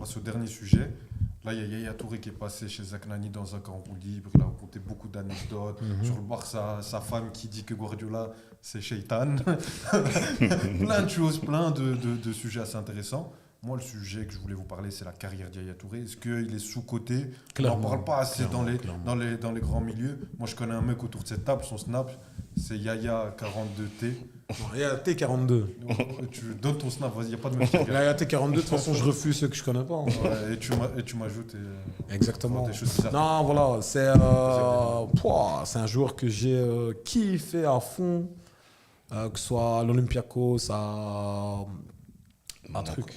passer au dernier sujet. Là, il y a Yaya Touré qui est passé chez Zach Nani dans un camp roue libre. Il a raconté beaucoup d'anecdotes sur le Barça, sa femme qui dit que Guardiola, c'est Shaitan. Plein de choses, plein de sujets assez intéressants. Moi, le sujet que je voulais vous parler, c'est la carrière d'Yaya Touré. Est-ce qu'il est sous-coté? On n'en parle pas assez dans les grands milieux. Moi, je connais un mec autour de cette table, son snap, c'est Yaya42T. Yaya T42. Tu donnes ton snap, vas-y, il n'y a pas de mec. Yaya T42, de toute façon, je refuse ceux que je connais pas. Ouais, et tu m'ajoutes. Exactement. Des choses bizarres. Non, voilà, c'est un joueur que j'ai kiffé à fond, que ce soit à l'Olympiakos, à un truc.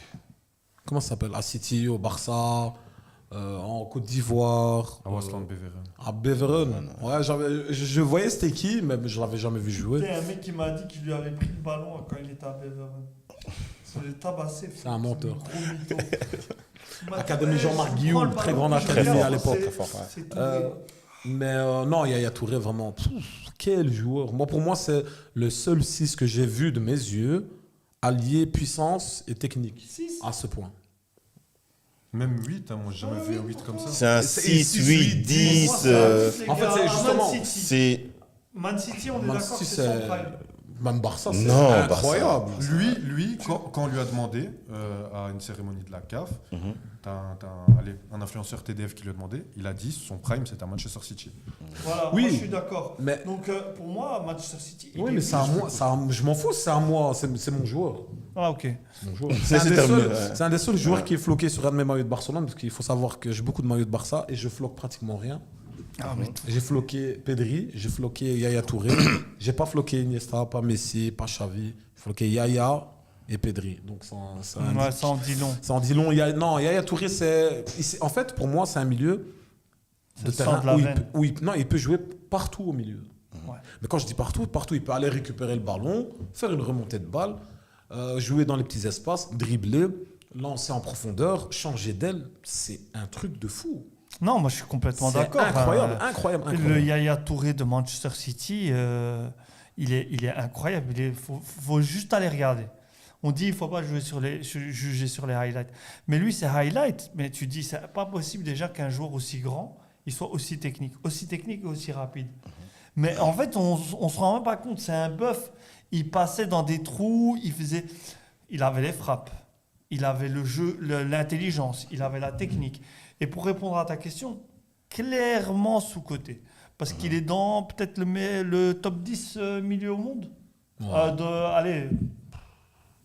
Comment ça s'appelle? À City, au Barça, en Côte d'Ivoire. À Wasland Beveren. À Beveren. Ouais, je voyais c'était qui, mais je l'avais jamais vu jouer. Il y a un mec qui m'a dit qu'il lui avait pris le ballon quand il était à Beveren. Ça l'a tabassé. C'est un menteur. Académie Académie Jean-Marc Guillaume, très grande académie à l'époque. Mais non, Yaya Touré, vraiment, quel joueur. Moi, pour moi, c'est le seul 6 que j'ai vu de mes yeux, allié puissance et technique, 6 à ce point. Même 8, hein, moi j'ai jamais vu un 8 comme ça. C'est un 6, 8, 10. En fait, c'est justement. C'est. Man City, on est Man d'accord que City, c'est son prime. Même Barça, c'est Non, incroyable. Lui quand on lui a demandé à une cérémonie de la CAF, t'as un influenceur TDF qui lui a demandé, il a dit son prime c'était à Manchester City. Voilà, Oui, moi je suis d'accord. mais- Donc pour moi, Manchester City. Oui, mais c'est à moi, je m'en fous, c'est à moi, c'est mon joueur. Ah, ok. C'est mon joueur. C'est terminé, ouais. C'est un des seuls joueurs qui est floqué sur un de mes maillots de Barcelone, parce qu'il faut savoir que j'ai beaucoup de maillots de Barça et je floque pratiquement rien. Ah, mais J'ai floqué Pedri, j'ai floqué Yaya Touré, j'ai pas floqué Iniesta, pas Messi, pas Xavi, j'ai floqué Yaya et Pedri. Donc ça ça en dit long. ça en dit long. Yaya Touré, en fait, pour moi, c'est un milieu de C'est le terrain sang de la où, veine. il peut jouer partout au milieu. Ouais. Mais quand je dis partout, il peut aller récupérer le ballon, faire une remontée de balle, jouer dans les petits espaces, dribbler, lancer en profondeur, changer d'aile. C'est un truc de fou. Non, moi je suis complètement C'est d'accord. incroyable, incroyable. Le Yaya Touré de Manchester City, il est incroyable. Faut juste aller regarder. On dit qu'il ne faut pas juger sur les highlights. Mais lui, c'est highlight. Mais tu dis, c'est pas possible déjà qu'un joueur aussi grand, il soit aussi technique et aussi rapide. Mais en fait, on ne se rend même pas compte. C'est un bœuf. Il passait dans des trous, il avait les frappes, il avait le jeu, l'intelligence, il avait la technique. Et pour répondre à ta question, clairement sous-coté. Parce qu'il est dans peut-être le top 10 milieu au monde. Ouais. Allez,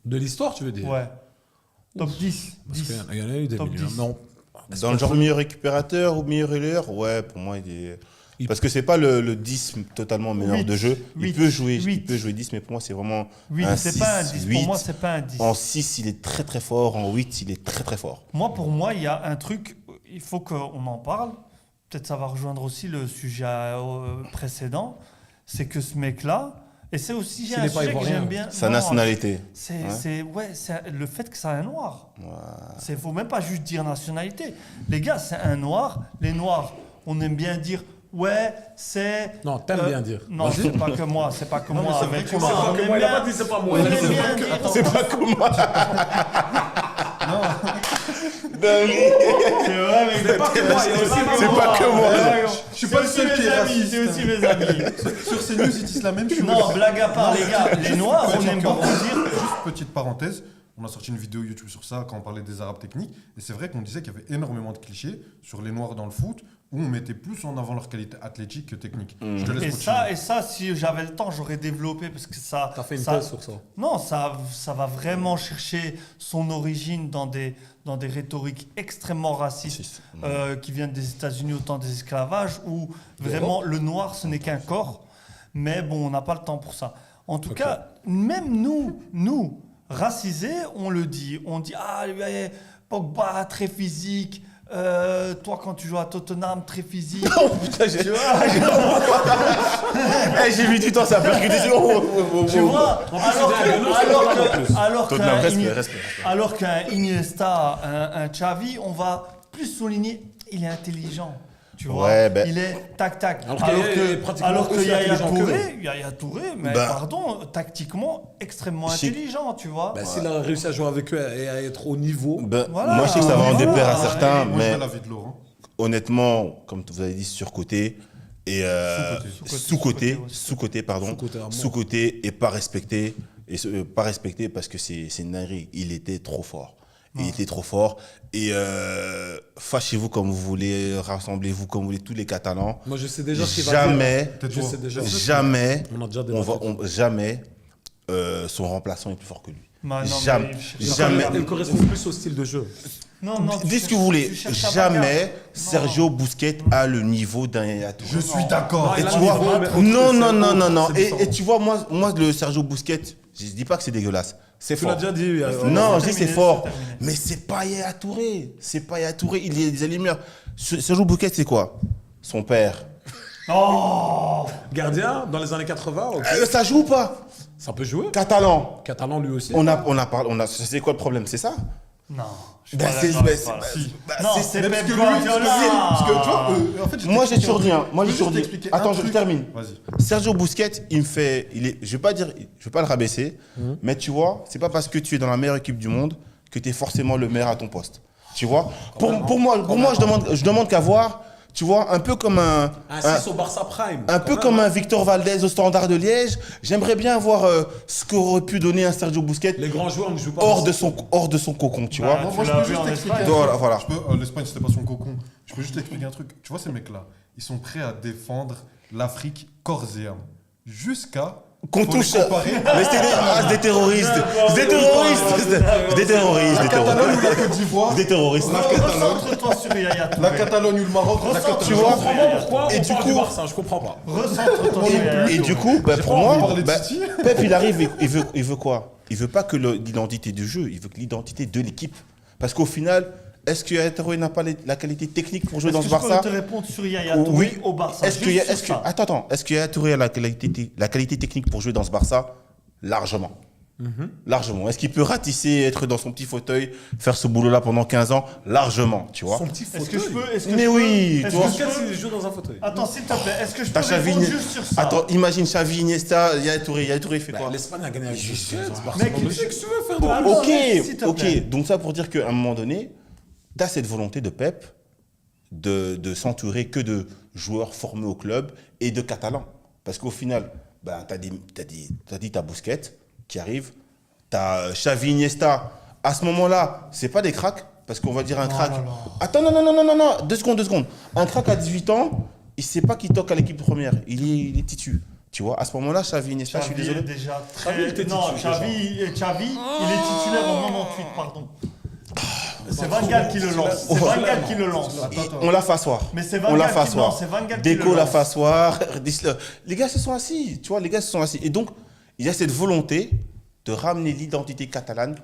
De l'histoire, tu veux dire? ouais. Top 10. Parce 10. qu'il y en a eu des Top milieux. 10. Non. Dans le genre meilleur récupérateur ou meilleur relais, ouais, pour moi, il est. Parce que c'est pas le 10 totalement meneur 8, de jeu. Il 8, peut jouer 8. 10, mais pour moi, c'est vraiment 8, un c'est 6, pas un 10. 8. Pour moi, c'est pas un 10. En 6, il est très très fort. En 8, il est très très fort. Pour moi, il y a un truc, il faut qu'on en parle. Peut-être ça va rejoindre aussi le sujet précédent. C'est que ce mec-là, et c'est aussi S'il un n'est pas sujet que ivoirien. j'aime bien. Sa Non, nationalité. c'est le fait que c'est un noir. Il ne faut même pas juste dire nationalité. Les gars, c'est un noir. Les noirs, on aime bien dire ouais, c'est. Non, t'aimes bien dire. Non, c'est pas que moi. C'est pas que moi. c'est vrai Mais que on c'est pas aime que moi, il a bien- pas dit c'est pas moi. on Il a dit aime c'est bien pas que- dire- C'est pas comme moi. C'est vrai, mais c'est pas que moi. C'est pas que moi. Je suis pas le seul qui est raciste. C'est aussi mes amis. Sur CNews, ils disent la même chose. Non, blague à part, les gars. Les noirs, on aime beaucoup dire. Juste petite parenthèse, on a sorti une vidéo YouTube sur ça quand on parlait des Arabes techniques. Et c'est vrai qu'on disait qu'il y avait énormément de clichés sur les Noirs dans le foot où on mettait plus en avant leur qualité athlétique que technique. Je te laisse Et continuer. ça, si j'avais le temps, j'aurais développé parce que ça. T'as fait une ça- thèse sur ça. Non, ça va vraiment chercher son origine dans des rhétoriques extrêmement racistes qui viennent des États-Unis au temps des esclavages, où vraiment le noir, ce n'est qu'un corps. Mais bon, on n'a pas le temps pour ça. En tout cas, même nous, racisés, on le dit. On dit, ah, Pogba, très physique. Toi, quand tu joues à Tottenham, très physique. Oh putain, j'ai Tu vois, j'ai mis du temps, ça a percuté. tu vois, Tottenham, respect. alors qu'un Iniesta, un Xavi, on va plus souligner, il est intelligent. Tu vois, Ouais, ben- il est tac-tac. Alors qu'il est pratiquement Alors que aussi intelligent que Yaya Touré, mais Ben- pardon, tactiquement extrêmement Je sais- intelligent, tu vois. Bah, s'il a réussi à jouer avec eux et à être au niveau. Ben, Voilà. moi, je sais que ça va en Voilà. déplaire à Ouais, certains, Moi, je mais vais l'avis de Laurent. honnêtement, comme vous avez dit, surcoté et Sous-coté. sous-coté, pardon, Sous-coté à mort. sous-coté et pas respecté pas respecté parce que c'est une dinguerie. Il était trop fort. Il était trop fort et fâchez-vous comme vous voulez, rassemblez-vous comme vous voulez, tous les Catalans. Moi, je sais déjà ce qu'il va dire. Jamais, Je sais déjà. jamais, On a déjà jamais son remplaçant est plus fort que lui. Bah, non, mais Jamais, il cherche jamais. Il correspond plus au style de jeu. Non, non, Dites ce que vous voulez. tu cherches la Jamais bagarre. Sergio Busquets a le niveau d'un Yaya Touré. Je suis d'accord. Et il a tu un vois, niveau, mais autre, non, c'est non, non, autre, non, non. c'est Et différent. tu vois, moi, le Sergio Busquets, je dis pas que c'est dégueulasse. C'est Tu l'as fort. déjà dit. Non, c'est je dis c'est terminé, fort. c'est terminé. Mais c'est pas Yaya Touré. C'est pas Yaya Touré. Il est des allumeurs. Sergio Busquets, c'est quoi? Son père. Oh Gardien, dans les années 80, ok. Ça joue ou pas? Ça peut jouer. Catalan. Catalan, lui aussi. On a parlé. C'est quoi le problème? C'est ça? Non, je suis Bah, pas c'est- d'accord bah, avec c'est- toi, là. bah, Si. bah, Non, c'est- c'est Mais parce Pep que lui, Guardiola. parce que tu vois, en fait, je Moi, t'explique j'ai toujours dit, hein. Moi, j'ai Je vais toujours juste dit. t'expliquer un Attends, je truc. termine. Vas-y. Sergio Busquets, je vais pas dire, je vais pas le rabaisser, mais tu vois, c'est pas parce que tu es dans la meilleure équipe du monde que tu es forcément le meilleur à ton poste. Tu vois, pour moi, je demande qu'à voir, tu vois, un peu comme un 6 au Barça Prime. peu Quand même, comme hein. un Victor Valdez au Standard de Liège. J'aimerais bien voir ce qu'aurait pu donner un Sergio Busquets Les grands joueurs ne jouent pas. hors de son cocon, tu vois. Tu Moi, je l'as peux vu juste en t'expliquer. Espagne. un truc. Voilà. L'Espagne, c'était pas son cocon. Je peux juste t'expliquer un truc. Tu vois, ces mecs-là, ils sont prêts à défendre l'Afrique corps et âme. Jusqu'à. Qu'on faut les touche. comparer. Mais c'est des terroristes. C'est des terroristes. C'est des terroristes. La Des Catalogne ou la terroristes. Côte d'Ivoire. Des terroristes. Recentre-toi sur Yaya Touré. La Catalogne ou le Maroc. La Catalogne. Tu vois, Pourquoi Et on du parle coup- du Barça, je comprends pas. Recentre-toi sur Yaya Et Touré. du coup, bah, pour pas envie de moi, parler de bah, City. Pep, il arrive, il veut quoi? Il veut pas que l'identité du jeu, il veut que l'identité de l'équipe. Parce qu'au final, est-ce que Yaya Touré n'a pas la qualité technique pour jouer dans ce Est-ce que je Barça? peux te répondre sur Yaya Touré au Barça? Est-ce que, Juste est-ce sur que, ça. attends, est-ce que Yaya Touré a la qualité technique pour jouer dans ce Barça? Largement. Largement. Est-ce qu'il peut ratisser, être dans son petit fauteuil, faire ce boulot-là pendant 15 ans? Largement, tu vois. Son petit Est-ce fauteuil. que je peux. Est-ce que Mais je peux- oui, est-ce tu vois. que je Busquets, peux- il joue dans un fauteuil. Attends, s'il te plaît, est-ce que je peux T'as répondre Xavi. juste sur ça? Attends, imagine Xavi, Iniesta, Yaya Touré. Yaya Touré, il fait quoi? L'Espagne a gagné avec Busquets. Mec, Barcelone. Qu'est-ce que tu veux faire de Ah, plus? non, Ok, mais s'il te ok. plaît. Donc ça pour dire qu'à un moment donné, tu as cette volonté de Pep de s'entourer que de joueurs formés au club et de Catalans. Parce qu'au final, bah, t'as Busquets qui arrive, t'as Xavi, Iniesta. À ce moment-là, c'est pas des cracks, parce qu'on va dire un crack. là là. Attends, non, deux secondes. Un crack à 18 ans, il sait pas qu'il toque à l'équipe première. Il est titu. Tu vois, à ce moment-là, Xavi, Iniesta, je suis Xavi est désolé. déjà Xavi, il très. était Non, titulaire, Xavi, il est titulaire en 98, pardon. C'est Van Gaal qui le lance. C'est Van Gaal qui le lance. On l'a fait asseoir. Mais c'est Van On l'a Gaal fait qui- non, asseoir. c'est Van Gaal qui Déco le l'a lance. fait asseoir. Les gars se sont assis. Tu vois, les gars se sont assis. Et donc, il y a cette volonté de ramener l'identité catalane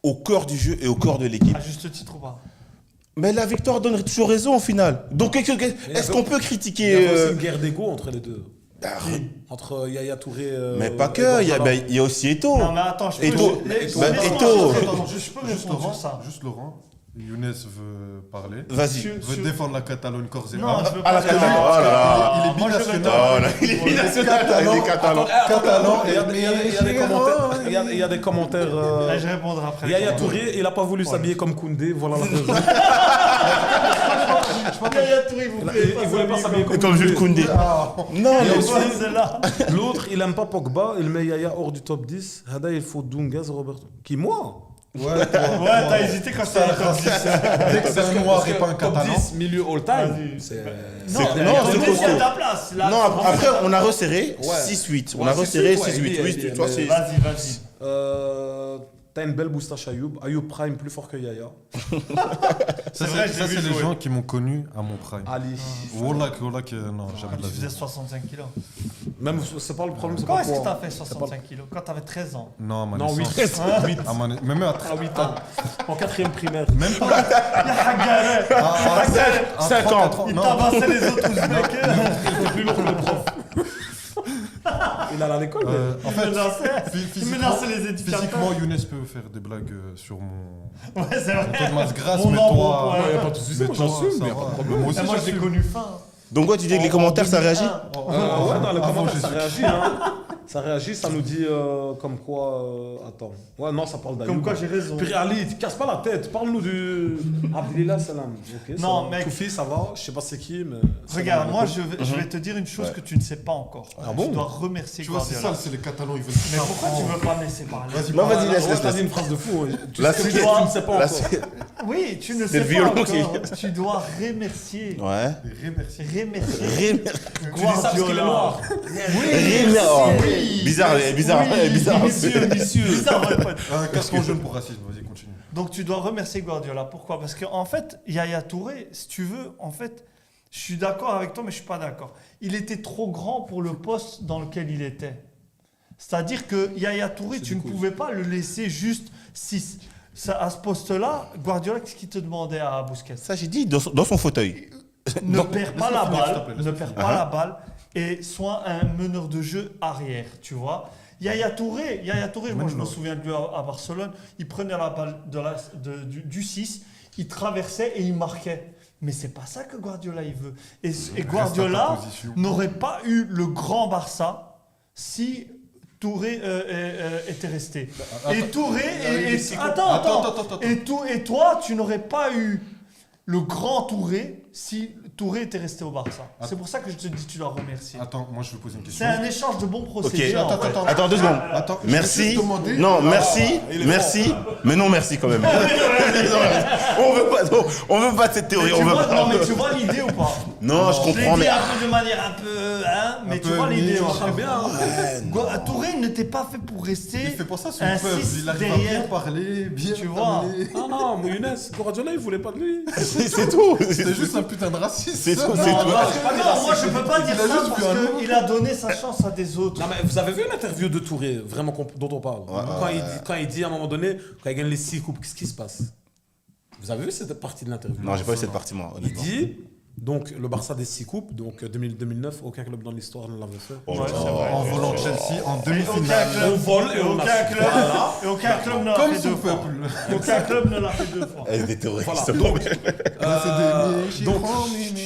au cœur du jeu et au cœur de l'équipe. À juste titre ou pas? Mais la victoire donnerait toujours raison au final. Donc, est-ce qu'on peut Il y critiquer avait aussi une guerre d'ego entre les deux. bah, Entre Yaya Touré. mais pas et que, Guardiola. il y a aussi Eto'o. Non, mais attends, je peux. Eto'o. Laisse-moi- Bah, laisse-moi- Eto'o. attends, je peux Juste répondre Laurent, sur ça. juste Laurent. Younes veut parler. Vas-y. Sur- Veut défendre la Catalogne corps et Non, âme. je veux Ah, la pas. Catalogne. Oh là là. Il est Moi, je veux binational. pas. Oh là, il est binational. Il est catalan. Catalan Il y a des commentaires. Il y a des commentaires. Là, je répondrai après. Yaya Touré, il a pas voulu s'habiller comme Koundé. Voilà la raison. Yaya Touré, vous plaît. Il voulait pas s'habiller comme Comme Jules Koundé. Non, Il y a mais aussi- C'est là. L'autre, il aime pas Pogba, il met Yaya hors du top 10. Hada, il faut Dunga, Roberto. Qui, moi? Ouais, toi, Ouais, t'as hésité quand c'était top 10. dès que c'est un noir et pas un Top catalan. 10, milieu all-time. Vas-y. C'est. Non, non, c'est c'est costaud. ta place. Là, Non, après, on a resserré Ouais. 6-8. On Ouais, a resserré 6-8, ouais, 6-8. il Oui, est- tu vois, mais- c'est. Vas-y. T'as une belle moustache Ayoub. Ayoub Prime plus fort que Yaya. C'est vrai, je l'ai Ça, vu c'est les jouer. gens qui m'ont connu à mon prime. Ali. Wallah que non, jamais de Tu la faisais vie. 65 kilos. Même, c'est pas le problème, c'est Quand pas est-ce que quoi. t'as fait 65 kilos? Quand t'avais 13 ans. Non, à ma Non, 8. naissance. À ma na- Même à À 8 ans. En 4ème primaire. même pas. Ya Hagaré, À 5 ans. 34 il non. tabassait les autres Ouzbeks. Il était plus lourd que le prof. il allait à l'école. mais- En fait, Il menaçait les éducateurs. physiquement, Younes peut faire des blagues sur mon Ouais, c'est vrai. taux de masse grasse, Mon mais embonpoint. toi. Ouais, Il n'y a pas de souci, mais moi toi, j'assume, ça il n'y a pas va. de problème. Moi aussi, Moi, je l'ai j'assume. connu fin. Donc, quoi, tu dis que les commentaires, ça réagit? Ouais, dans les Avant commentaires, ça Jésus. réagit. Hein. Ça réagit, ça nous dit comme quoi. Attends. Ouais, non, ça parle d'Ayoub. Comme quoi, j'ai raison. Puis Ali, tu casses pas la tête. Parle-nous du. Abdillah Salam. Ok, ça Non, va. mec. Toufi, ça va. Je sais pas c'est qui, mais. Regarde, Salam moi, alaikum. je vais te dire une chose que tu ne sais pas encore. Ah bon? Tu dois remercier Tu vois, c'est Guardiola. ça, c'est les Catalans, ils veulent Mais tout pourquoi tu apprendre. veux pas me laisser parler? Vas-y, Non, parle. vas-y, laisse, Ouais, laisse, t'as dit laisse. une phrase de fou. Hein. Tu Là, sais c'est- que tu ne sais pas Là, encore. c'est- Oui, tu ne C'est sais le pas violon encore. qui- Tu dois remercier. Ouais. Remercie. Remercier. Tu dis ça parce qu'il est noir. Oui. Bizarre, bizarre, Oui. bizarre. Monsieur. Bizarre, mon pote. Un casque en jaune pour racisme, vas-y, continue. Donc tu dois remercier Guardiola. Pourquoi? Parce qu'en fait, Yaya Touré, si tu veux, en fait, je suis d'accord avec toi, mais je suis pas d'accord. Il était trop grand pour le poste dans lequel il était. C'est-à-dire que Yaya Touré, tu ne pouvais pas le laisser juste 6. À ce poste-là, Guardiola, qu'est-ce qu'il te demandait à Busquets? Ça, j'ai dit dans son fauteuil. Ne perds pas la laisse-le finir, s'il te balle, plaît, ne laisse-le perds finir. pas la balle et sois un meneur de jeu arrière, tu vois. Yaya Touré, moi je me souviens de lui à Barcelone, il prenait la balle du 6, il traversait et il marquait. Mais c'est pas ça que Guardiola il veut. Et Reste à Guardiola ta position. n'aurait pas eu le grand Barça si Touré était resté. Et Touré Attends. et toi, tu n'aurais pas eu le grand Touré si Touré était resté au Barça. C'est pour ça que je te dis tu dois remercier. Attends, moi je vais poser une C'est question. un échange de bons Ok. procédés. en fait. Attends 2 secondes. Attends, je vais Merci. juste demander- Non, merci. Merci. Mais non, merci quand même. On veut pas de cette Mais théorie. tu On veut vois, pas. non, mais tu vois l'idée ou pas? Non, je Je l'ai comprends, dit mais. un peu de manière un peu, hein, mais tu peu, vois l'idée. mais ouais. Très bien. Touré n'était pas fait pour rester. Il fait pas ça son un peuple, 6 il arrive à bien derrière. parler, bien Tu vois. parler. Non, non, mais Younes, Guardiola, il voulait pas de lui. C'est tout. C'était juste un putain de raciste. C'est tout, Non, c'est non, tout. moi je peux pas dire Il a ça juste parce vu un nom. qu'il a donné sa chance à des autres. Non, mais vous avez vu l'interview de Touré, vraiment dont on parle quand il dit à un moment donné, quand il gagne les 6 coupes, qu'est-ce qui se passe? Vous avez vu cette partie de l'interview? Non, j'ai pas eu cette partie, moi, Il honnêtement. dit, donc le Barça des 6 coupes, donc 2009, aucun club dans l'histoire ne l'avait fait. Oh, Ouais, c'est vrai. En volant Chelsea en Et aucun demi-finale. club, On vole et on aucun a- club, Voilà. et aucun club ne l'a Comme fait son deux fois. peuple. Aucun club ne l'a fait deux fois. Elle est des terroristes. Voilà. Donc,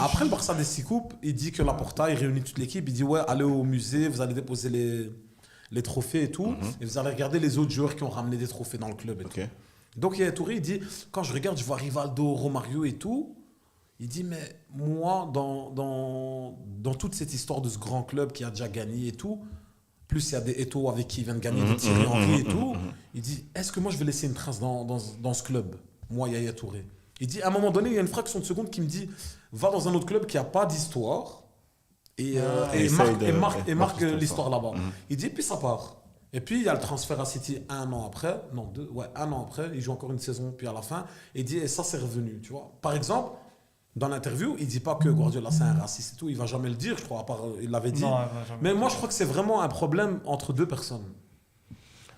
Après le Barça des 6 coupes, il dit que Laporta, il réunit toute l'équipe, il dit ouais, allez au musée, vous allez déposer les trophées et tout, et vous allez regarder les autres joueurs qui ont ramené des trophées dans le club et Ok. tout. Donc il y a Touré, il dit, quand je regarde, je vois Rivaldo, Romario et tout, il dit, mais moi, dans toute cette histoire de ce grand club qui a déjà gagné et tout, plus il y a des Eto'o avec qui il vient de gagner, des Thierry Henry et tout, il dit, est-ce que moi je vais laisser une trace dans ce club, moi, Yaya Touré? Il dit, à un moment donné, il y a une fraction de seconde qui me dit, va dans un autre club qui n'a pas d'histoire et marque l'histoire là-bas. Il dit, puis ça part. Et puis, il y a le transfert à City un an après. Un an après. Il joue encore une saison, puis à la fin. Il dit, et ça, c'est revenu, tu vois. Par exemple, dans l'interview, il dit pas que Guardiola, c'est un raciste et tout. Il va jamais le dire, je crois, à part, il l'avait dit. Non, elle va jamais. Mais moi, je crois que c'est vraiment un problème entre deux personnes.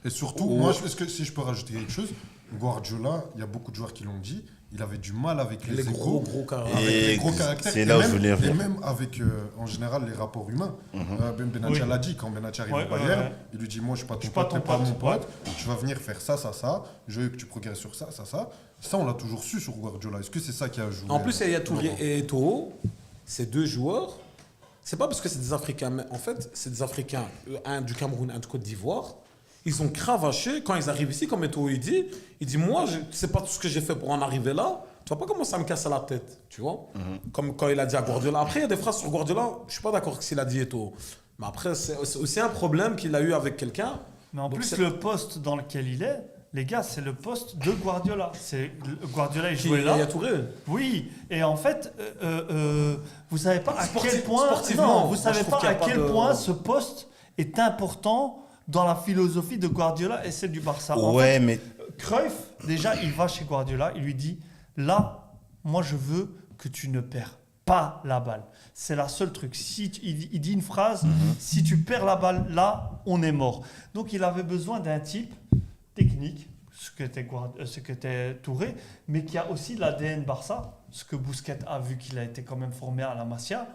Et surtout, moi, est-ce que si je peux rajouter quelque chose, Guardiola, il y a beaucoup de joueurs qui l'ont dit, il avait du mal avec les gros égos, caractères. avec les Et gros caractères, c'est et là où même- je voulais en venir. Et même avec, en général, les rapports humains. Benatia Oui. l'a dit, quand Benatia arrive Ouais, au Bayern, ouais. il lui dit, moi, je suis pas ton suis pas pote, ton t'es pas pote, mon pote, tu vas venir faire ça, je veux que tu progresses sur ça. Ça, on l'a toujours su sur Guardiola. Est-ce que c'est ça qui a joué En plus, il y a Touré et Eto'o, ces deux joueurs. C'est pas parce que c'est des Africains, mais en fait, c'est des Africains, un du Cameroun, un de Côte d'Ivoire. Ils ont cravaché quand ils arrivent ici, comme Eto'o il dit moi, c'est pas tout ce que j'ai fait pour en arriver là. Tu vas pas commencer à me casser la tête, tu vois. Comme quand il a dit à Guardiola. Après, il y a des phrases sur Guardiola, je suis pas d'accord avec ce qu'il a dit Eto'o. Mais après, c'est aussi un problème qu'il a eu avec quelqu'un. Mais en Donc plus, c'est- le poste dans lequel il est, les gars, c'est le poste de Guardiola. Guardiola, il Qui jouait là. Yaya Touré. Oui, et en fait, vous savez pas à quel point, sportivement, non, vous moi, savez je trouve pas qu'il y à a pas quel de- point ce poste est important dans la philosophie de Guardiola et celle du Barça. En Ouais, fait, mais Cruyff, déjà, il va chez Guardiola, il lui dit, là, moi, je veux que tu ne perds pas la balle. C'est la seule truc. Il dit une phrase, si tu perds la balle, là, on est mort. Donc, il avait besoin d'un type technique, ce qu'était Touré, mais qui a aussi l'ADN Barça, ce que Busquets a vu qu'il a été quand même formé à la Masia,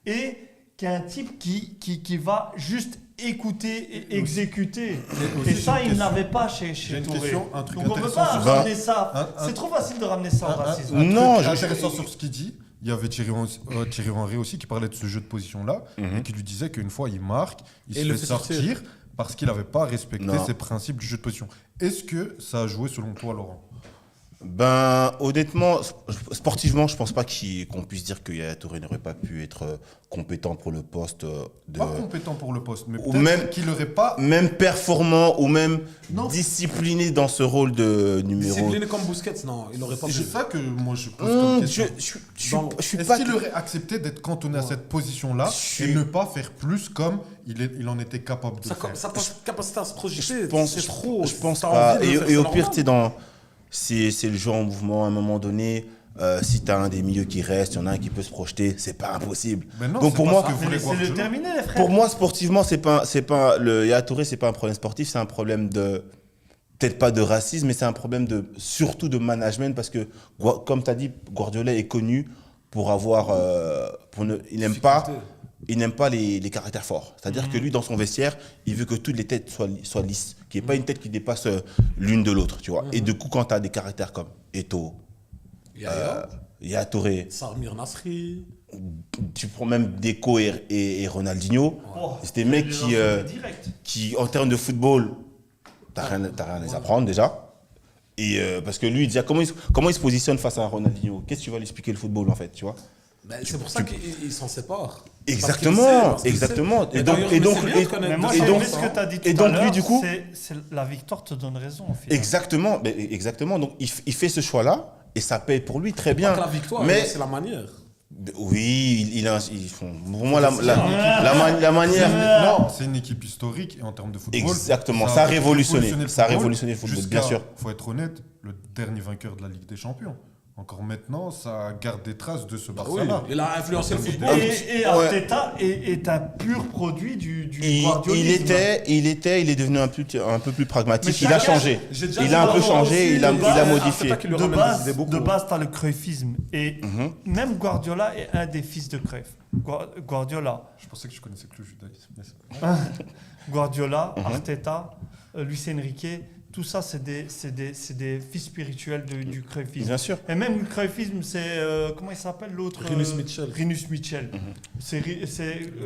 et qui est un type qui va juste écouter et exécuter. aussi, Et j'ai ça, une il question. n'avait pas chez J'ai une Touré. question, un truc Donc on ne peut intéressant pas sur ça. ramener ça. Un- C'est trop facile de ramener ça au racisme. Non, truc je- intéressant sur ce qu'il dit. Il y avait Thierry Henry aussi qui parlait de ce jeu de position-là et qui lui disait qu'une fois il marque, il Et se le fait fait sortir. sortir parce qu'il n'avait pas respecté Non. ses principes du jeu de position. Est-ce que ça a joué selon toi, Laurent? Ben, honnêtement, sportivement, je pense pas qu'on puisse dire que Yaya Touré n'aurait pas pu être compétent pour le poste de. Pas compétent pour le poste, mais Ou peut-être même- qu'il n'aurait pas. Même performant ou même Non. discipliné dans ce rôle de numéro. Discipliné comme Busquets, non, il n'aurait pas pu. C'est ça que moi je pose comme question. Je suis Est-ce pas. qu'il aurait accepté d'être cantonné à cette position-là Je et suis- ne pas faire plus comme il en était capable de Sa faire? capacité à se projeter, Je pense, c'est trop. je pense T'as pas. envie de le faire, Et au c'est pire, normal. tu sais, c'est le jeu en mouvement à un moment donné. Si tu as un des milieux qui reste, il y en a un qui peut se projeter, c'est pas impossible. Mais non, Donc c'est pour pas moi, ce que C'est voulait le Guardiola. terminé, les frères. pour moi, sportivement, c'est pas le Yaya Touré, c'est pas un problème sportif, c'est un problème de peut-être pas de racisme, mais c'est un problème surtout de management parce que comme tu as dit, Guardiola est connu pour avoir il n'aime pas les caractères forts. C'est-à-dire que lui, dans son vestiaire, il veut que toutes les têtes soient lisses, qu'il n'y ait pas une tête qui dépasse l'une de l'autre, tu vois. Et du coup, quand tu as des caractères comme Eto'o, Yaya Touré, Samir Nasri. tu prends même Deco et Ronaldinho, Oh, c'est des mecs direct. qui, en termes de football, t'as rien à les apprendre déjà. Et parce que lui, déjà, comment il se positionne face à un Ronaldinho? Qu'est-ce que tu vas lui expliquer le football, en fait, tu vois? Ben, c'est pour ça qu'il s'en sépare. Exactement, exactement. Et donc, Mais moi, Et j'ai donc- aimé ce que tu as dit tout et à donc, lui, l'heure. du coup- La victoire te donne raison, au final. Exactement, exactement. Donc, il fait ce choix-là et ça paye pour lui très bien. la victoire, mais c'est la manière. oui, pour moi, la manière. Non, c'est une équipe historique et en termes de football. Exactement, ça a révolutionné. le Ça a football révolutionné le football, bien jusqu'à, sûr. faut être honnête, le dernier vainqueur de la Ligue des Champions. Encore maintenant, ça garde des traces de ce Oui, Barça-là. il a influencé le football. Et Arteta est un pur produit du guardiolisme. Il est devenu un peu plus pragmatique. Mais Il a chacun- changé. j'ai déjà Il dit a un peu Laurent changé, aussi, il a de base, modifié. Arteta qui lui De ramène des idées beaucoup. base, tu as le cruyffisme. Et même Guardiola est un des fils de Cruyff. Guardiola, Je pensais que je connaissais que le judaïsme. mais c'est- Guardiola, Arteta, Luis Enrique, tout ça, c'est des fils spirituels du cruyffisme. Bien sûr. Et même le cruyffisme, c'est. Comment il s'appelle l'autre Rinus Michel. Rinus Michel.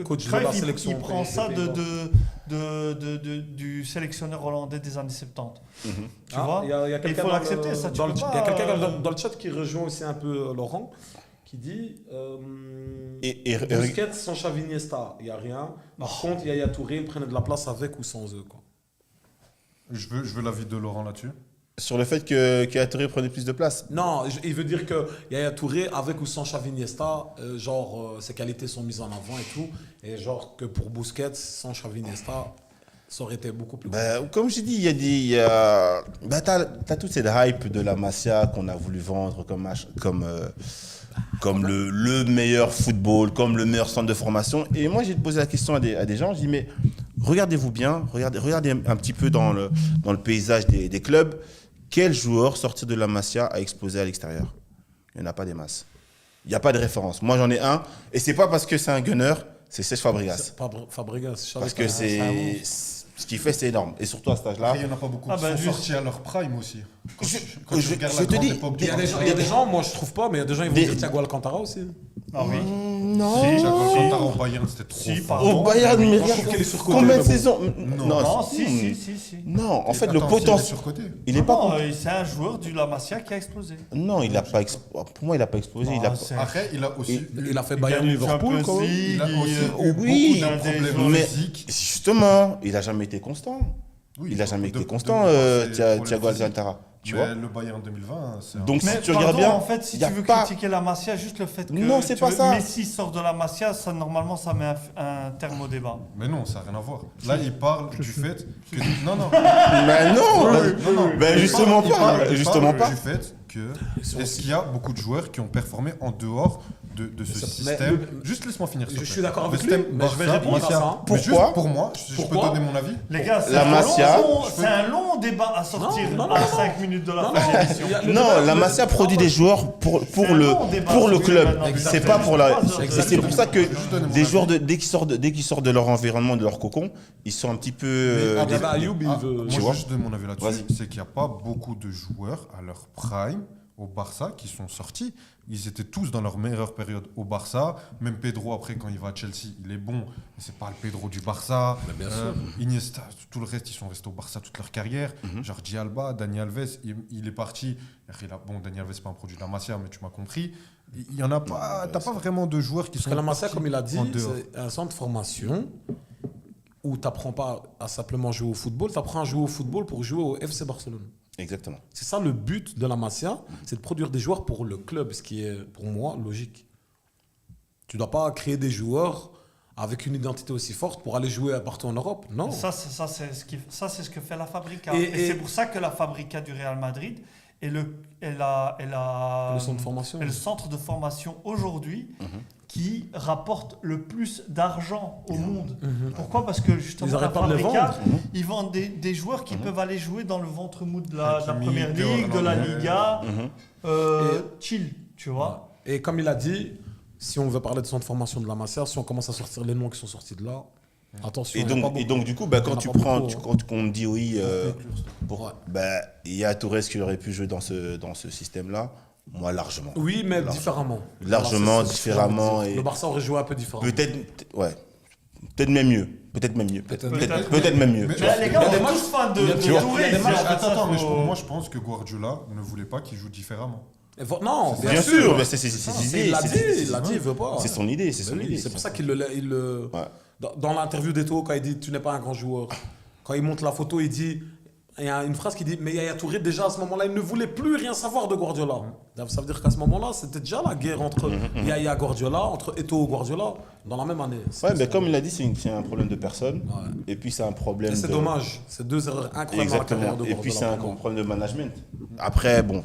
Coach de Cruyff, la sélection il prend des ça Pays-Bas. du sélectionneur hollandais des années 70. Tu Ah, vois il y a Il quelqu'un faut dans l'accepter, le- ça, tu dans le- peux Il y a pas, quelqu'un dans le chat qui rejoint aussi un peu Laurent, qui dit Et Busquets sans Xavi Iniesta, il n'y a rien. Par contre, Yaya Touré, il prenait de la place avec ou sans eux. Quoi. Je veux l'avis de Laurent là-dessus. sur le fait que Yaya Touré prenait plus de place. Non, il veut dire que Yaya Touré, avec ou sans Xavi Iniesta, ses qualités sont mises en avant et tout. Et genre que pour Busquets, sans Xavi Iniesta, ça aurait été beaucoup plus. Comme je dis, t'as toutes ces hype de la Masia qu'on a voulu vendre comme le meilleur football, comme le meilleur centre de formation. Et moi, j'ai posé la question à des gens, je dis, mais regardez-vous bien, regardez un petit peu dans le paysage des clubs, quel joueur sorti de la Masia a explosé à l'extérieur? Il n'y en a pas des masses. Il n'y a pas de référence. Moi, j'en ai un, et c'est pas parce que c'est un gunner, c'est Cesc Fabregas. C'est pas Fabregas. Parce que ce qu'il fait, c'est énorme. Et surtout à cet âge-là. Après, il n'y en a pas beaucoup qui sont sortis à leur prime aussi. Quand tu regardes je la te grande dis, époque Il y du a des gens, moi je trouve pas, mais il y a des gens qui vont Des- dire Thiago Alcantara aussi. Ah oui. Non. Thiago Alcantara au Bayern, c'était trop Si, fort. pardon. Au Bayern, mais Moi, je trouve qu'il est surcoté, combien de mais bon. saisons? Non, si. Non, en fait, Attends, le s'il est potentiel. surcoté. Il est pas. Non, c'est un joueur du La Masia qui a explosé. Non, il a pas. Pour moi, il n'a pas explosé. Il a... Après, il a aussi Il a fait Il Bayern gagne le Liverpool Champions quand même. League, il a aussi eu oui, beaucoup de problèmes mais physiques. justement, il n'a jamais été constant. Oui, Il n'a jamais été de- constant, de- Thiago problèmes physiques. Alcantara. Tu Mais vois. le Bayern 2020, c'est Donc, Mais si tu regardes bien. en fait, si y tu a veux pas- critiquer la Masia, juste le fait que Non, c'est pas ça. Messi sort de la Masia, ça, normalement, ça met un terme au débat. Mais non, ça n'a rien à voir. Là, il parle du fait que... Non, non. Mais non, Non, non. Ben, Il justement parle- pas, il justement parle pas. du fait que sont est-ce qu'il y a beaucoup de joueurs qui ont performé en dehors de ce Mais système? Juste laisse-moi finir. s'il te Je plaît. suis d'accord Le avec système lui, mais je vais Barça, répondre à Masia. ça. Mais juste Pourquoi pour moi, je peux Pourquoi donner mon avis. Les gars, c'est La Masia- un long débat à sortir Non, non, à non. 5 minutes de la Non, fin de non, l'émission. il y a- le Non, débat- la le- Masia produit des joueurs pour C'est un long débat, le oui, club. maintenant. C'est pas pour la. Exactement. Et c'est pour ça que Juste donner mon des avis. joueurs, dès qu'ils sortent de leur environnement, de leur cocon, ils sont un petit peu. Après, Ayoub, il Ah, veut. moi, Tu je vois vais juste donner mon avis là-dessus. Vas-y. C'est qu'il n'y a pas beaucoup de joueurs à leur prime au Barça qui sont sortis. Ils étaient tous dans leur meilleure période au Barça. Même Pedro, après, quand il va à Chelsea, il est bon. Mais c'est pas le Pedro du Barça. bien sûr. Iniesta, tout le reste, ils sont restés au Barça toute leur carrière. Jordi Alba, Dani Alves, il est parti. Bon, Dani Alves, c'est pas un produit de la Masia, mais tu m'as compris. Il y en a pas. T'as pas vraiment de joueurs qui Parce sont. que la Masia, partis comme il a dit, en dehors. c'est un centre de formation où tu n'apprends pas à simplement jouer au football, tu apprends à jouer au football pour jouer au FC Barcelone. Exactement. C'est ça le but de la Masia, c'est de produire des joueurs pour le club, ce qui est pour moi logique. Tu ne dois pas créer des joueurs avec une identité aussi forte pour aller jouer partout en Europe. Non. Ça, c'est ce que fait la Fabrica. Et- Et, et- c'est pour ça que la Fabrica du Real Madrid est le Le centre de formation. est le centre de formation aujourd'hui qui rapporte le plus d'argent au monde. Pourquoi? Parce que justement, Ils la arrêtent pas de les Fabrica, vendre. ils vendent des joueurs qui peuvent aller jouer dans le ventre mou de la Hakimi, Première Théo Ligue, de la Hernandez. Liga. Et- Chill, tu vois. Et comme il a dit, si on veut parler de centre de formation de la Masia, si on commence à sortir les noms qui sont sortis de là, attention. Et il y en a pas donc, beaucoup. du coup, Il y quand en a tu pas prends, beaucoup, hein. quand on me dit oui, Ouais. il y a Torres qui aurait pu jouer dans ce système-là, moi largement. Oui, mais différemment. Largement, Voilà, c'est ce que j'ai envie de différemment, dire. et- Le Barça aurait joué un peu différemment. Peut-être même mieux. Peut-être même mieux. Peut-être. Peut-être même mieux. Mais- tu vois. Mais les gars, Il y a on des est matchs- tous fans de il y a- de tu vois, Touré, il y a des c'est- matchs- Attends, mais faut- moi je pense que Guardiola ne voulait pas qu'il joue différemment. Non, Bien sûr, mais c'est ses Il idées. l'a dit, c'est- il l'a dit, il veut pas. C'est son idée, c'est Ben son oui, idée. c'est pour ça qu'il le. Ouais. Dans l'interview d'Eto, quand il dit tu n'es pas un grand joueur, quand il montre la photo, il dit. Il y a une phrase qui dit mais Yaya Touré, déjà à ce moment-là, il ne voulait plus rien savoir de Guardiola. Ça veut dire qu'à ce moment-là, c'était déjà la guerre entre Yaya et Guardiola, entre Eto et Guardiola, dans la même année. Ouais, mais comme il a dit, c'est un problème de personne. Ouais. Et puis c'est un problème. Et c'est de- dommage. C'est deux erreurs incroyables dans la carrière Exactement. de Et Guardiola. puis c'est un pour moi. problème de management. Après, bon,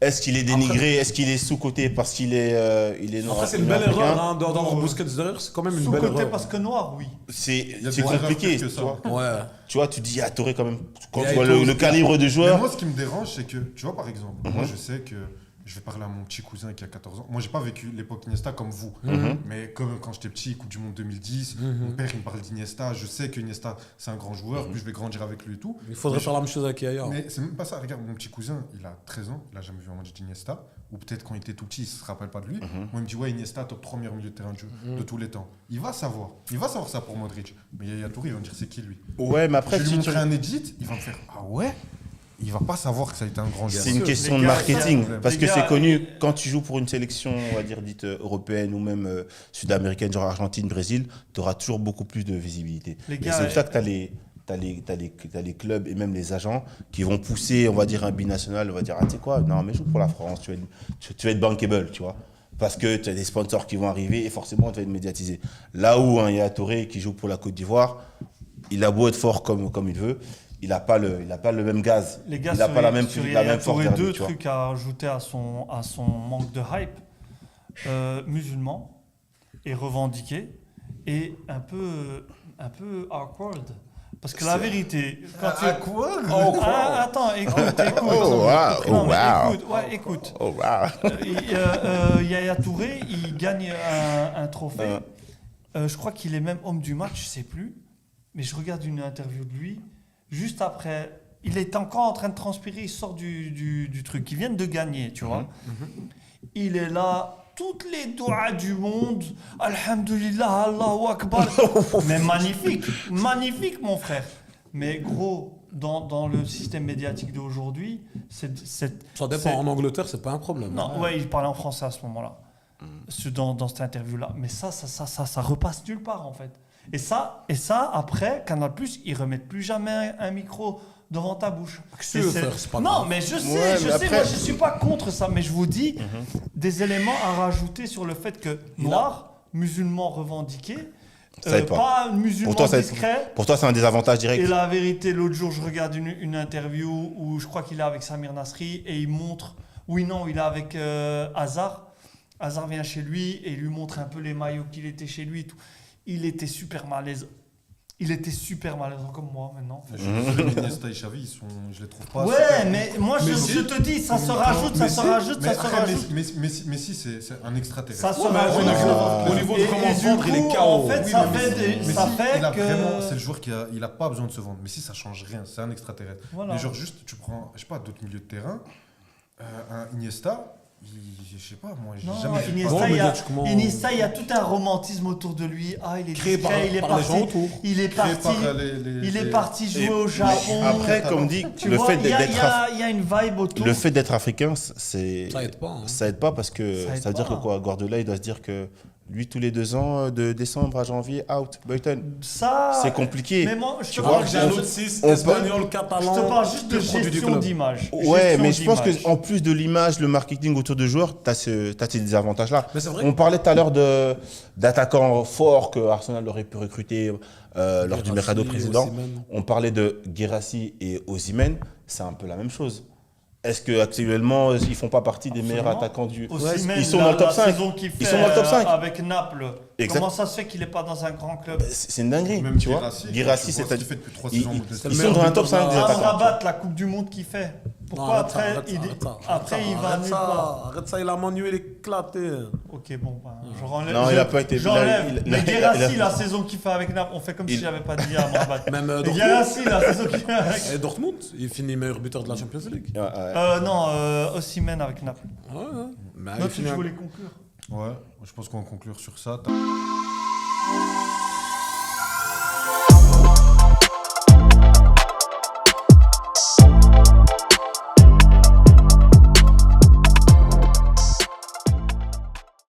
est-ce qu'il est dénigré, est-ce qu'il est sous-coté parce qu'il est, Après, c'est une belle nord-africain? erreur hein, d'avoir Busquets derrière, c'est quand même une belle Sous-côté erreur. parce que noir, oui. C'est y a c'est des erreurs compliqué, pires que tu ça. vois. Ouais. Tu vois, tu dis, ah, Touré quand même, quand Et tu vois Eto'o, le calibre de Mais joueur. moi, ce qui me dérange, c'est que, tu vois, par exemple, moi, je sais que je vais parler à mon petit cousin qui a 14 ans. Moi, j'ai pas vécu l'époque Iniesta comme vous. Mais comme quand j'étais petit, Coupe du Monde 2010, mon père, il me parle d'Iniesta. Je sais que Iniesta, c'est un grand joueur. Puis je vais grandir avec lui et tout. Il faudrait Mais faire la même chose avec Yaya. Mais c'est même pas ça. Regarde, mon petit cousin, il a 13 ans. Il a jamais vu un match d'Iniesta. Ou peut-être quand il était tout petit, il se rappelle pas de lui. Moi, il me dit, ouais, Iniesta, top 3 meilleur milieu de terrain de jeu de tous les temps. Il va savoir. Il va savoir ça pour Modric. Mais Yaya Touré, il va me dire, c'est qui lui? Ouais, mais après, Je vais lui si tu- montrer un edit, il va me faire, ah ouais? Il va pas savoir que ça a été un grand joueur. c'est une sûr, question les de gars, marketing. les Parce que gars, c'est connu, quand tu joues pour une sélection, on va dire, dite européenne ou même sud-américaine, genre Argentine, Brésil, tu auras toujours beaucoup plus de visibilité. Les Et gars, c'est pour ça que tu as les clubs et même les agents qui vont pousser, on va dire, un binational. On va dire, ah, tu sais quoi, non, mais joue pour la France, tu vas être bankable, tu vois. Parce que tu as des sponsors qui vont arriver et forcément, tu vas être médiatisé. Là où il y a Touré qui joue pour la Côte d'Ivoire, il a beau être fort comme il veut, il n'a pas le même gaz. Les gars, il n'a pas la même, sur la Yaya même force Touré, derrière, deux tu vois. trucs à ajouter à son manque de hype. Musulman et revendiqué et un peu awkward. Parce que la vérité, quand tu... quoi? Attends, écoute. Oh, wow, Non, oh, mais wow. écoute. Oh, wow. Yaya Touré, il gagne un trophée. Je crois qu'il est même homme du match, je sais plus. Mais je regarde une interview de lui. Juste après, il est encore en train de transpirer. Il sort du truc. Ils viennent de gagner, tu vois. Il est là, toutes les doigts du monde. Alhamdulillah, Allahu Akbar. Mais magnifique, mon frère. Mais gros, dans le système médiatique d'aujourd'hui, Ça c'est- dépend. En Angleterre, c'est pas un problème. non, ouais, il parlait en français à ce moment-là, dans cette interview-là. Mais ça repasse nulle part, en fait. Et ça après, Canal+, ils remettent plus jamais un micro devant ta bouche. Qu'est-ce que tu veux faire, c'est pas non, grave. mais je sais, Ouais, mais après- moi je suis pas contre ça, mais je vous dis des éléments à rajouter sur le fait que noir, musulman revendiqué, Ça aide pas. Pas un musulman Pour toi, discret. Pour toi, c'est un désavantage Et direct. la vérité, l'autre jour, je regarde une interview où je crois qu'il est avec Samir Nasri et il montre. Oui, non, il est avec Hazard. Hazard vient chez lui et il lui montre un peu les maillots qu'il était chez lui et tout. Il était super malaise. Il était super malaisant comme moi maintenant. Je suis désolé, mais Iniesta et Xavi, je les trouve pas. Ouais, super. mais moi Mais je te dis, ça se Mais rajoute, ça se si- rajoute, mais ça se après, rajoute. Messi, c'est un extraterrestre. Ça se Ouais, mais rajoute. au niveau de comment Et se du vendre, il est coup, KO. En fait, Oui, ça mais fait, Messi, ça Messi, fait il a que. vraiment, c'est le joueur qui a pas besoin de se vendre. Mais si ça change rien, c'est un extraterrestre. Voilà. Mais genre juste, tu prends, je sais pas, d'autres milieux de terrain, un Iniesta, je sais pas, moi, j'ai Non, jamais vu Iniesta, Bon, il y a, mais tu commences- Iniesta, il y a tout un romantisme autour de lui. Ah, il est Créé discret, par- il est par les parti, gens autour. il est Créé parti, par il est parti jouer Et- au Japon. Après, comme dit, Tu le vois, fait il y a- d'être il y a une vibe autour. le fait d'être africain, c'est Ça aide pas. Hein. ça aide pas parce que Ça aide ça veut dire pas. que quoi, Guardiola, il doit se dire que lui, tous les 2 ans, de décembre à janvier, out, Brighton. Ça, C'est compliqué. Mais moi, je te Tu parle vois, J'ai un autre 6, on espagnol, Je catalan. te parle juste de le produit du gestion club. d'image. Ouais, Gestion mais je pense d'image. qu'en plus de l'image, le marketing autour de joueurs, tu as ces désavantages-là. Mais c'est vrai. On parlait tout à l'heure d'attaquants forts que Arsenal aurait pu recruter lors du mercato précédent. Osimhen. On parlait de Guirassy et Osimhen, c'est un peu la même chose. Est-ce qu'actuellement, ils font pas partie des meilleurs Absolument. attaquants du... Osimhen, Ils sont dans le top la 5. saison qu'il fait, Ils sont dans le top 5. Avec Naples. Exact. Comment ça se fait qu'il n'est pas dans un grand club? C'est une dinguerie, Même tu vois. Guirassy, Guirassy, tu vois c'est ce qu'il fait depuis 3 ils- saisons. ils- Bundesliga. ils sont dans un top 5 des Ah, attaquants. Rabat, la Coupe du Monde qu'il fait. Pourquoi Non, après après il va nulle part? Arrête ça, il a Manuel éclaté. Ok, bon, ben, je renlève. Non, il a pas été- J'enlève. il a- Mais il a- Guirassy, il a- la saison qu'il fait avec Naples, on fait comme si Il- j'avais pas dit à Rabat. Même Et Dortmund. Guirassy, la saison qu'il fait avec. Et Dortmund, il finit meilleur buteur de la Champions League. Ouais, ouais. Non, Osimhen avec Naples. Ouais, ouais. Mais il Notre finit je un- voulais conclure. Ouais, je pense qu'on va conclure sur ça.